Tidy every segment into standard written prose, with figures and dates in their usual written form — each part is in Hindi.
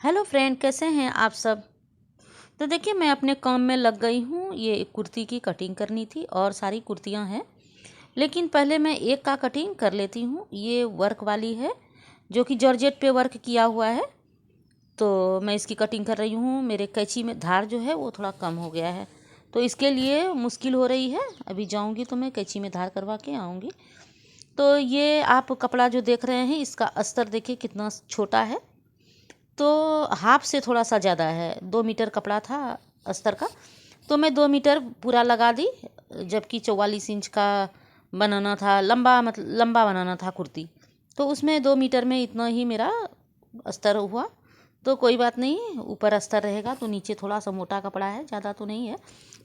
हेलो फ्रेंड, कैसे हैं आप सब। तो देखिए, मैं अपने काम में लग गई हूँ। ये कुर्ती की कटिंग करनी थी और सारी कुर्तियाँ हैं, लेकिन पहले मैं एक का कटिंग कर लेती हूँ। ये वर्क वाली है जो कि जॉर्जेट पे वर्क किया हुआ है, तो मैं इसकी कटिंग कर रही हूँ। मेरे कैंची में धार जो है वो थोड़ा कम हो गया है, तो इसके लिए मुश्किल हो रही है। अभी जाऊँगी तो मैं कैंची में धार करवा के आऊँगी। तो ये आप कपड़ा जो देख रहे हैं, इसका अस्तर देखिए कितना छोटा है। तो हाफ से थोड़ा सा ज़्यादा है। 2 मीटर कपड़ा था अस्तर का, तो मैं 2 मीटर पूरा लगा दी। जबकि 44 इंच का बनाना था, लंबा मतलब लंबा बनाना था कुर्ती, तो उसमें 2 मीटर में इतना ही मेरा अस्तर हुआ। तो कोई बात नहीं, ऊपर अस्तर रहेगा तो नीचे थोड़ा सा मोटा कपड़ा है, ज़्यादा तो नहीं है,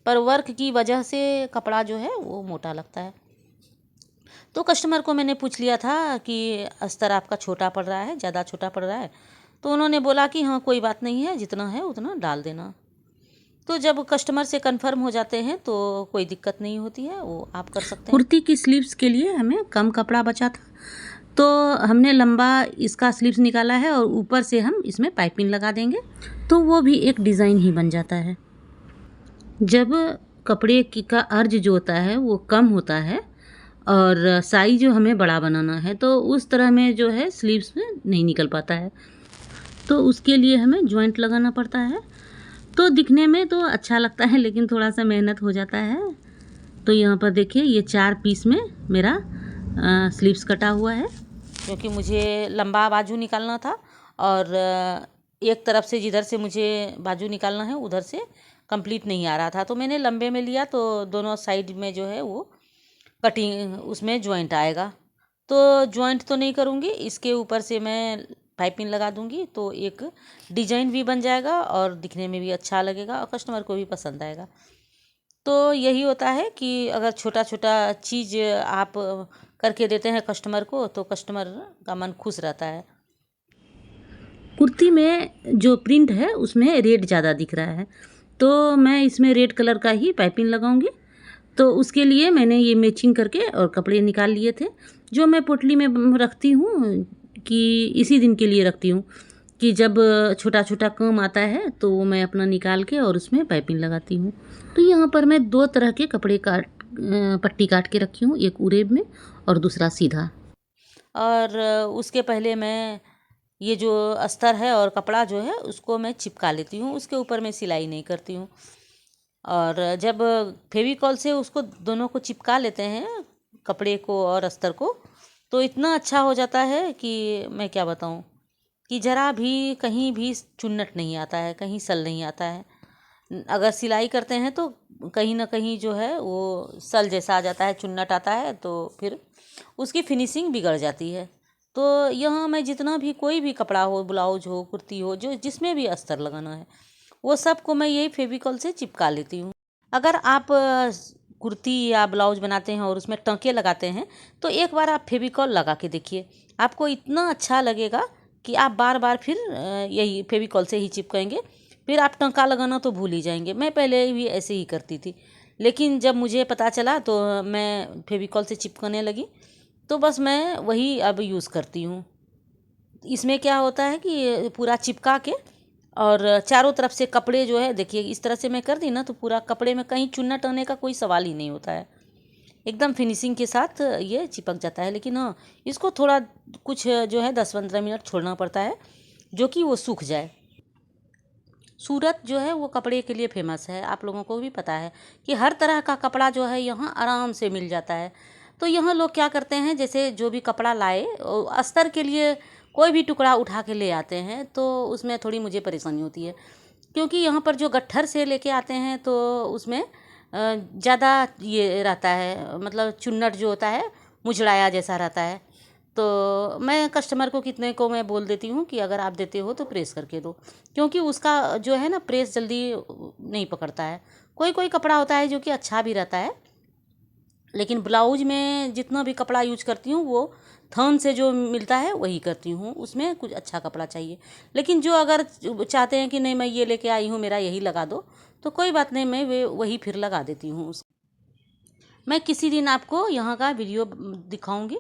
पर वर्क की वजह से कपड़ा जो है वो मोटा लगता है। तो कस्टमर को मैंने पूछ लिया था कि अस्तर आपका छोटा पड़ रहा है, ज़्यादा छोटा पड़ रहा है, तो उन्होंने बोला कि हाँ कोई बात नहीं है, जितना है उतना डाल देना। तो जब कस्टमर से कंफर्म हो जाते हैं तो कोई दिक्कत नहीं होती है, वो आप कर सकते हैं। कुर्ती की स्लीव्स के लिए हमें कम कपड़ा बचा था, तो हमने लंबा इसका स्लीव्स निकाला है और ऊपर से हम इसमें पाइपिंग लगा देंगे, तो वो भी एक डिज़ाइन ही बन जाता है। जब कपड़े की का अर्ज जो होता है वो कम होता है और साइज जो हमें बड़ा बनाना है, तो उस तरह में जो है स्लीव्स में नहीं निकल पाता है, तो उसके लिए हमें जॉइंट लगाना पड़ता है। तो दिखने में तो अच्छा लगता है, लेकिन थोड़ा सा मेहनत हो जाता है। तो यहाँ पर देखिए, ये 4 पीस में मेरा स्लीव्स कटा हुआ है, क्योंकि मुझे लंबा बाजू निकालना था और एक तरफ से जिधर से मुझे बाजू निकालना है उधर से कंप्लीट नहीं आ रहा था, तो मैंने लंबे में लिया, तो दोनों साइड में जो है वो कटिंग उसमें जॉइंट आएगा। तो जॉइंट तो नहीं करूँगी, इसके ऊपर से मैं पाइपिंग लगा दूँगी, तो एक डिजाइन भी बन जाएगा और दिखने में भी अच्छा लगेगा और कस्टमर को भी पसंद आएगा। तो यही होता है कि अगर छोटा छोटा चीज़ आप करके देते हैं कस्टमर को, तो कस्टमर का मन खुश रहता है। कुर्ती में जो प्रिंट है उसमें रेड ज़्यादा दिख रहा है, तो मैं इसमें रेड कलर का ही पाइपिंग लगाऊंगी। तो उसके लिए मैंने ये मैचिंग करके और कपड़े निकाल लिए थे, जो मैं पोटली में रखती हूँ, कि इसी दिन के लिए रखती हूँ कि जब छोटा छोटा काम आता है तो वो मैं अपना निकाल के और उसमें पाइपिंग लगाती हूँ। तो यहाँ पर मैं 2 तरह के कपड़े पट्टी काट के रखी हूँ, एक उरेब में और दूसरा सीधा। और उसके पहले मैं ये जो अस्तर है और कपड़ा जो है उसको मैं चिपका लेती हूँ, उसके ऊपर मैं सिलाई नहीं करती हूँ। और जब फेविकॉल से उसको दोनों को चिपका लेते हैं, कपड़े को और अस्तर को, तो इतना अच्छा हो जाता है कि मैं क्या बताऊँ, कि ज़रा भी कहीं भी चुन्नट नहीं आता है, कहीं सल नहीं आता है। अगर सिलाई करते हैं तो कहीं ना कहीं जो है वो सल जैसा आ जाता है, चुन्नट आता है, तो फिर उसकी फिनिशिंग बिगड़ जाती है। तो यहाँ मैं जितना भी कोई भी कपड़ा हो, ब्लाउज हो, कुर्ती हो, जो जिसमें भी अस्तर लगाना है, वो सब को मैं यही फेविकॉल से चिपका लेती हूँ। अगर आप कुर्ती या ब्लाउज बनाते हैं और उसमें टाँके लगाते हैं, तो एक बार आप फेविकॉल लगा के देखिए, आपको इतना अच्छा लगेगा कि आप बार बार फिर यही फेविकॉल से ही चिपकाएंगे। फिर आप टाँका लगाना तो भूल ही जाएंगे। मैं पहले भी ऐसे ही करती थी, लेकिन जब मुझे पता चला तो मैं फेविकॉल से चिपकाने लगी, तो बस मैं वही अब यूज़ करती हूँ। इसमें क्या होता है कि पूरा चिपका के और चारों तरफ से कपड़े जो है, देखिए इस तरह से मैं कर दी ना, तो पूरा कपड़े में कहीं चुन्नट आने का कोई सवाल ही नहीं होता है, एकदम फिनिशिंग के साथ ये चिपक जाता है। लेकिन हाँ, इसको थोड़ा कुछ जो है 10-15 मिनट छोड़ना पड़ता है, जो कि वो सूख जाए। सूरत जो है वो कपड़े के लिए फेमस है, आप लोगों को भी पता है कि हर तरह का कपड़ा जो है यहाँ आराम से मिल जाता है। तो यहाँ लोग क्या करते हैं, जैसे जो भी कपड़ा लाए, अस्तर के लिए कोई भी टुकड़ा उठा के ले आते हैं, तो उसमें थोड़ी मुझे परेशानी होती है, क्योंकि यहाँ पर जो गट्ठर से लेके आते हैं तो उसमें ज़्यादा ये रहता है, मतलब चुन्नट जो होता है मुजड़ाया जैसा रहता है। तो मैं कस्टमर को कितने को मैं बोल देती हूँ कि अगर आप देते हो तो प्रेस करके दो, क्योंकि उसका जो है ना प्रेस जल्दी नहीं पकड़ता है। कोई कोई कपड़ा होता है जो कि अच्छा भी रहता है, लेकिन ब्लाउज में जितना भी कपड़ा यूज करती हूँ वो थान से जो मिलता है वही करती हूँ, उसमें कुछ अच्छा कपड़ा चाहिए। लेकिन जो अगर चाहते हैं कि नहीं मैं ये लेके आई हूँ, मेरा यही लगा दो, तो कोई बात नहीं, मैं वे वही फिर लगा देती हूँ। मैं किसी दिन आपको यहाँ का वीडियो दिखाऊंगी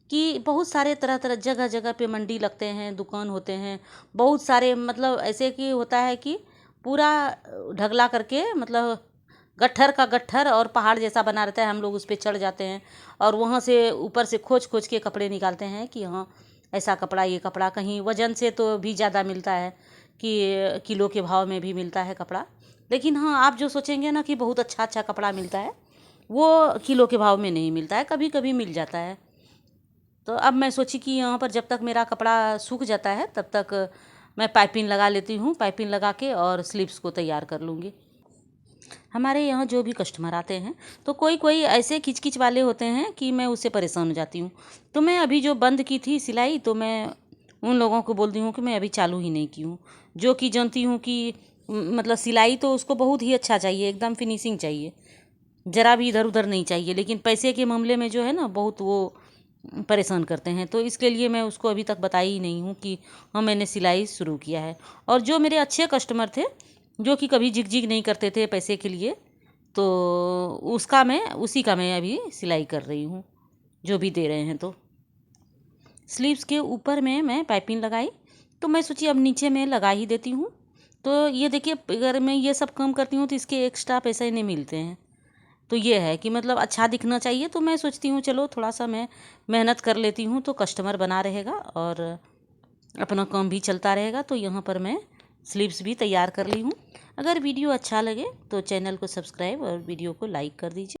कि बहुत सारे तरह तरह जगह जगह पे मंडी लगते हैं, दुकान होते हैं, बहुत सारे मतलब ऐसे कि होता है कि पूरा ढगला करके मतलब गट्ठर का गट्ठर और पहाड़ जैसा बना रहता है, हम लोग उस पर चढ़ जाते हैं और वहाँ से ऊपर से खोज खोज के कपड़े निकालते हैं कि हाँ ऐसा कपड़ा, ये कपड़ा कहीं वजन से तो भी ज़्यादा मिलता है कि किलो के भाव में भी मिलता है कपड़ा। लेकिन हाँ, आप जो सोचेंगे ना कि बहुत अच्छा अच्छा कपड़ा मिलता है, वो किलो के भाव में नहीं मिलता है, कभी कभी मिल जाता है। तो अब मैं सोची कि यहाँ पर जब तक मेरा कपड़ा सूख जाता है तब तक मैं पाइपिंग लगा लेती हूँ, पाइपिंग लगा के और स्लीव्स को तैयार कर लूँगी। हमारे यहाँ जो भी कस्टमर आते हैं तो कोई कोई ऐसे खिचखिच वाले होते हैं कि मैं उससे परेशान हो जाती हूँ। तो मैं अभी जो बंद की थी सिलाई, तो मैं उन लोगों को बोलती हूँ कि मैं अभी चालू ही नहीं की हूँ, जो कि जानती हूँ कि मतलब सिलाई तो उसको बहुत ही अच्छा चाहिए, एकदम फिनिशिंग चाहिए, ज़रा भी इधर उधर नहीं चाहिए। लेकिन पैसे के मामले में जो है ना बहुत वो परेशान करते हैं, तो इसके लिए मैं उसको अभी तक बताई ही नहीं हूँ कि हाँ मैंने सिलाई शुरू किया है। और जो मेरे अच्छे कस्टमर थे जो कि कभी झिकझिक नहीं करते थे पैसे के लिए, तो उसी का मैं अभी सिलाई कर रही हूँ, जो भी दे रहे हैं। तो स्लीव्स के ऊपर में मैं पाइपिंग लगाई, तो मैं सोची अब नीचे में लगा ही देती हूँ। तो ये देखिए, अगर मैं ये सब काम करती हूँ तो इसके एक्स्ट्रा पैसे नहीं मिलते हैं। तो ये है कि मतलब अच्छा दिखना चाहिए, तो मैं सोचती हूँ चलो थोड़ा सा मैं मेहनत कर लेती हूँ तो कस्टमर बना रहेगा और अपना काम भी चलता रहेगा। तो यहाँ पर मैं स्लीव्स भी तैयार कर ली हूँ। अगर वीडियो अच्छा लगे तो चैनल को सब्सक्राइब और वीडियो को लाइक कर दीजिए।